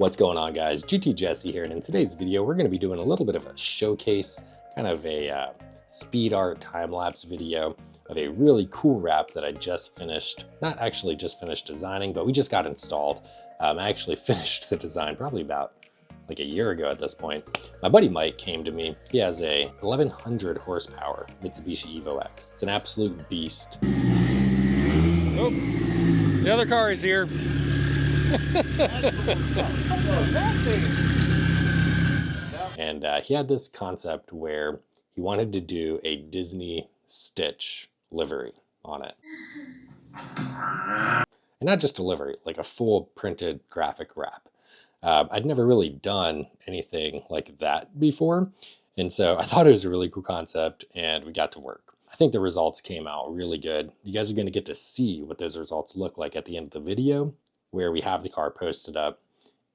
What's going on, guys? GT Jesse here, and in today's video we're going to be doing a little bit of a showcase, kind of a speed art time-lapse video of a really cool wrap that I just finished. Not actually just finished designing, but we just got installed. I actually finished the design probably about like a year ago at this point. My buddy Mike came to me. He has a 1100 horsepower Mitsubishi Evo X. It's an absolute beast. Oh, the other car is here. And he had this concept where he wanted to do a Disney Stitch livery on it. And not just a livery, like a full printed graphic wrap. I'd never really done anything like that before. And so I thought it was a really cool concept and we got to work. I think the results came out really good. You guys are going to get to see what those results look like at the end of the video, where we have the car posted up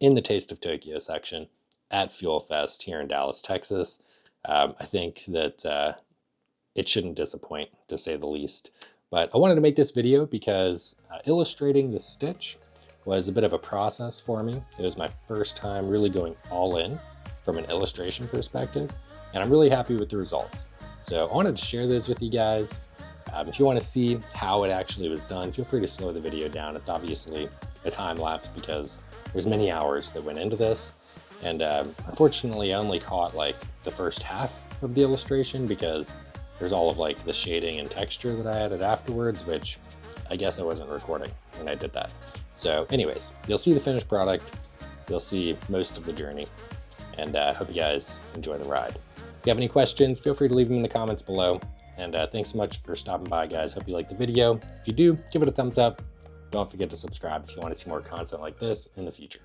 in the Taste of Tokyo section at Fuel Fest here in Dallas, Texas. I think that it shouldn't disappoint, to say the least. But I wanted to make this video because illustrating the stitch was a bit of a process for me. It was my first time really going all in from an illustration perspective, and I'm really happy with the results. So I wanted to share those with you guys. If you want to see how it actually was done, feel free to slow the video down. It's obviously a time lapse because there's many hours that went into this. And unfortunately, I only caught like the first half of the illustration because there's all of like the shading and texture that I added afterwards, which I guess I wasn't recording when I did that. So anyways, you'll see the finished product. You'll see most of the journey, and I hope you guys enjoy the ride. If you have any questions, feel free to leave them in the comments below. And thanks so much for stopping by, guys. Hope you liked the video. If you do, give it a thumbs up. Don't forget to subscribe if you want to see more content like this in the future.